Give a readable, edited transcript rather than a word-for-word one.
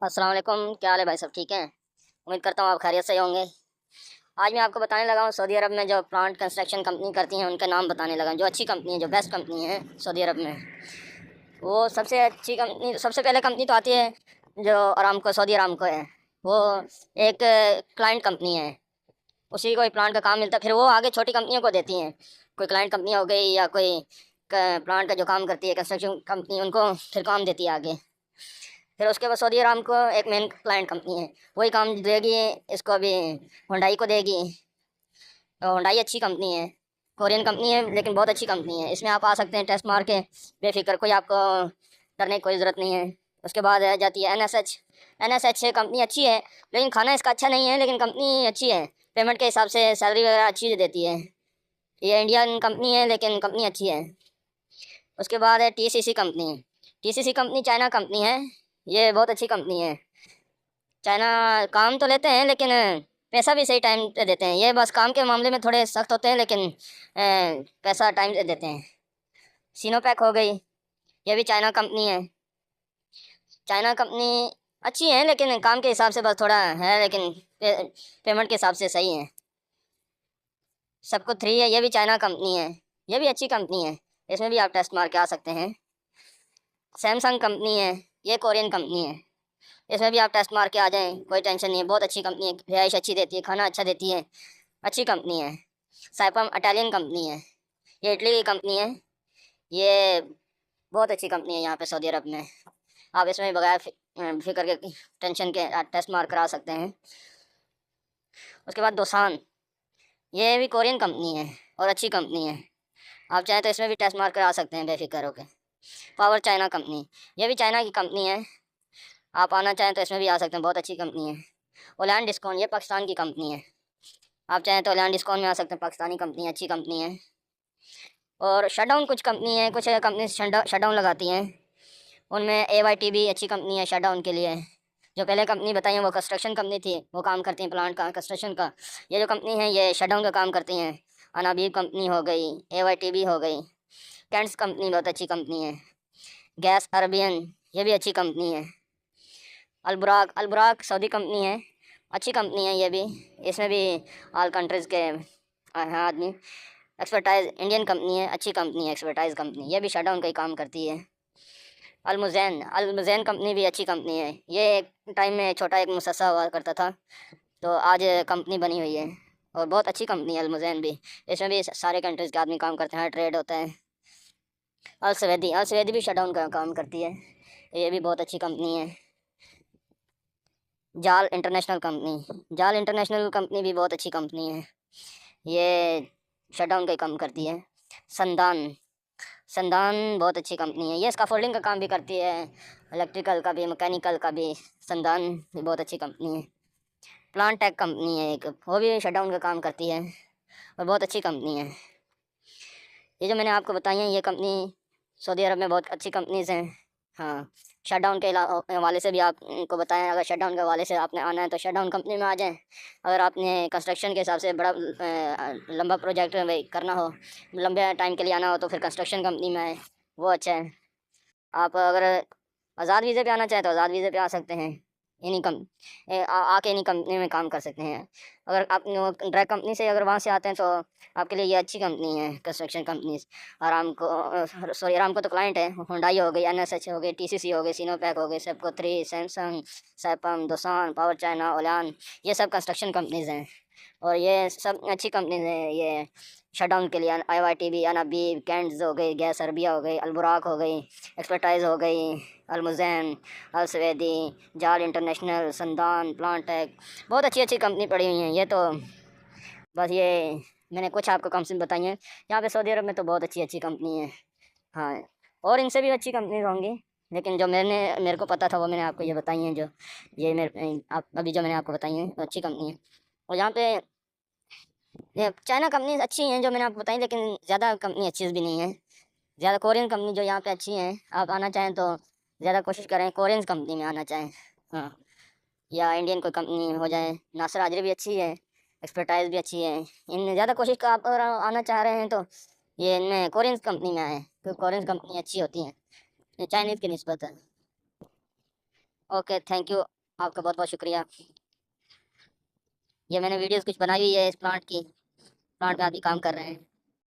अस्सलाम वालेकुम। क्या हाल है भाई? सब ठीक हैं? उम्मीद करता हूँ आप खैरियत से ही होंगे। आज मैं आपको बताने लगा हूँ सऊदी अरब में जो प्लांट कंस्ट्रक्शन कंपनी करती हैं उनके नाम बताने लगा हूँ, जो अच्छी कंपनी है, जो बेस्ट कंपनी है सऊदी अरब में। वो सबसे अच्छी कंपनी, सबसे पहले कंपनी तो आती है जो अरामको, सऊदी अरामको है। वो एक क्लाइंट कंपनी है, उसी को प्लांट का काम मिलता है, फिर वो आगे छोटी कंपनियों को देती हैं। कोई क्लाइंट कंपनी हो गई या कोई प्लांट का जो काम करती है कंस्ट्रक्शन कंपनी, उनको फिर काम देती है आगे। फिर उसके बाद सऊदी अराम को एक मेन क्लाइंट कंपनी है, वही काम देगी इसको, अभी हुंडई को देगी। तो हुंडई अच्छी कंपनी है, कोरियन कंपनी है लेकिन बहुत अच्छी कंपनी है। इसमें आप आ सकते हैं टेस्ट मार के बेफिक्र, कोई आपको डरने की कोई ज़रूरत नहीं है। उसके बाद आ जाती है NSH। NSH कंपनी अच्छी है लेकिन खाना इसका अच्छा नहीं है, लेकिन कंपनी अच्छी है। पेमेंट के हिसाब से सैलरी वगैरह अच्छी देती है। ये इंडियन कंपनी है लेकिन कंपनी अच्छी है। उसके बाद है TCC company. TCC company China company है, ये बहुत अच्छी कंपनी है। चाइना काम तो लेते हैं लेकिन पैसा भी सही टाइम पे देते हैं। ये बस काम के मामले में थोड़े सख्त होते हैं, लेकिन पैसा टाइम से देते हैं। सिनोपैक हो गई, ये भी चाइना कंपनी है। चाइना कंपनी अच्छी है लेकिन काम के हिसाब से बस थोड़ा है, लेकिन पेमेंट के हिसाब से सही है। सबको थ्री है, ये भी चाइना कंपनी है, ये भी अच्छी कंपनी है। इसमें भी आप टेस्ट मार के आ सकते हैं। सैमसंग कंपनी है, ये कोरियन कंपनी है। इसमें भी आप टेस्ट मार के आ जाएं, कोई टेंशन नहीं है। बहुत अच्छी कंपनी है, रिहाइश अच्छी देती है, खाना अच्छा देती है, अच्छी कंपनी है। साइपम इटालियन कंपनी है, ये इटली की कंपनी है। ये बहुत अच्छी कंपनी है यहाँ पे सऊदी अरब में। आप इसमें बगैर फिक्र के, टेंशन के टेस्ट मार करा सकते हैं। उसके बाद दोसान, ये भी कोरियन कंपनी है और अच्छी कंपनी है। आप चाहें तो इसमें भी टेस्ट मार करा सकते हैं बेफिक्र होकर। पावर चाइना कंपनी, ये भी चाइना की कंपनी है। आप आना चाहें तो इसमें भी आ सकते हैं, बहुत अच्छी कंपनी है। ओलैंड डिस्काउंट, ये पाकिस्तान की कंपनी है। आप चाहें तो ओलैंड डिस्काउंट में आ सकते हैं, पाकिस्तानी कंपनी है, अच्छी कंपनी है। और शटडाउन कुछ कंपनी है, कुछ कंपनी शटडाउन लगाती हैं। उनमें AYTB अच्छी कंपनी है शटडाउन के लिए। जो पहले कंपनी बताई है वो कंस्ट्रक्शन कंपनी थी, वो काम करती हैं प्लांट का, कंस्ट्रक्शन का। ये जो कंपनी है ये शटडाउन का काम करती हैं। अनाबीब कंपनी हो गई, AYTB हो गई। कैंट्स कंपनी बहुत अच्छी कंपनी है। गैस अरबियन, ये भी अच्छी कंपनी है। अलबुराक, अलबुराक सऊदी कंपनी है, अच्छी कंपनी है ये भी। इसमें भी ऑल कंट्रीज़ के हैं आदमी। एक्सपर्टाइज इंडियन कंपनी है, अच्छी कंपनी है एक्सपर्टाइज कंपनी, ये भी शटडाउन का ही काम करती है। अलमुज़ैन, अलमुज़ैन कंपनी भी अच्छी कंपनी है। ये एक टाइम में छोटा एक मुसस्सा हुआ करता था, तो आज कंपनी बनी हुई है और बहुत अच्छी कंपनी है अलमुज़ैन भी। इसमें भी सारे कंट्रीज़ के आदमी काम करते हैं, ट्रेड होता है। अल सवेदी, अल सवेदी भी शटडाउन का काम करती है, ये भी बहुत अच्छी कंपनी है। जाल इंटरनेशनल कंपनी, जाल इंटरनेशनल कंपनी भी बहुत अच्छी कंपनी है, ये शटडाउन का ही काम करती है। संदान, संदान बहुत अच्छी कंपनी है, ये स्काफोल्डिंग का काम भी करती है, इलेक्ट्रिकल का भी, मैकेनिकल का भी। संदान भी बहुत अच्छी कंपनी है। प्लांट टेक कंपनी है एक, वो भी शटडाउन का काम करती है और बहुत अच्छी कंपनी है। ये जो मैंने आपको बताई हैं ये कंपनी सऊदी अरब में बहुत अच्छी कंपनीज़ हैं। हाँ, शटडाउन के हवाले से भी आपको बताएं, अगर शटडाउन के हवाले से आपने आना है तो शटडाउन कंपनी में आ जाएं। अगर आपने कंस्ट्रक्शन के हिसाब से बड़ा लंबा प्रोजेक्ट भाई करना हो, लंबे टाइम के लिए आना हो, तो फिर कंस्ट्रक्शन कंपनी में आए, वो अच्छा है। आप अगर आज़ाद वीज़े पे आना चाहें तो आज़ाद वीज़े पे आ सकते हैं। इन्हीं कम आके इन्हीं कंपनी में काम कर सकते हैं। अगर आप डायरेक्ट कंपनी से अगर वहाँ से आते हैं तो आपके लिए ये अच्छी कंपनी है कंस्ट्रक्शन कंपनीज। आराम को तो क्लाइंट है, हुंडई हो गई, NSH हो गई, TCC हो गई, सिनोपैक हो गई, सेपको three, Samsung, सैपम, Dosanjh, power China, ओलान, ये सब कंस्ट्रक्शन कंपनीज़ हैं और ये सब अच्छी कंपनीज हैं। ये शटडाउन के लिए IYTB, अनाबीब, कैंट्स हो गई, गैस अरबिया हो गई, अलबुराक हो गई, एक्सपर्टाइज हो गई, अलमुज़ैन, अल सवेदी, जाल इंटरनेशनल, संदान, प्लांटेक, बहुत अच्छी अच्छी कंपनी पड़ी हुई हैं। ये तो बस ये मैंने कुछ आपको कंपनी बताई हैं। यहाँ पे सऊदी अरब में तो बहुत अच्छी अच्छी कंपनी है। हाँ, और इनसे भी अच्छी कंपनीज होंगी, लेकिन जो मेरे को पता था वो मैंने आपको ये बताई हैं। जो ये मेरे आप अभी जो मैंने आपको बताई हैं वो अच्छी कंपनी है। और यहाँ पे ये चाइना कंपनी अच्छी हैं जो मैंने आपको बताई, लेकिन ज़्यादा कंपनी अच्छी भी नहीं है। ज़्यादा कोरियन कंपनी जो यहाँ पे अच्छी हैं, आप आना चाहें तो ज़्यादा कोशिश करें कोरियन कंपनी में आना चाहें। हाँ, या इंडियन कोई कंपनी हो जाए, नासर हाजरी भी अच्छी है, एक्सपर्टाइज भी अच्छी है। इनमें ज़्यादा कोशिश का आप अगर आना चाह रहे हैं तो ये इनमें कोरियन कंपनी में आए, क्योंकि कोरियन कंपनी अच्छी होती हैं चाइनीज़ की निस्बत है। ओके, थैंक यू, आपका बहुत बहुत शुक्रिया। ये मैंने वीडियोस कुछ बनाई हुई है इस प्लांट की, प्लांट पे अभी काम कर रहे हैं।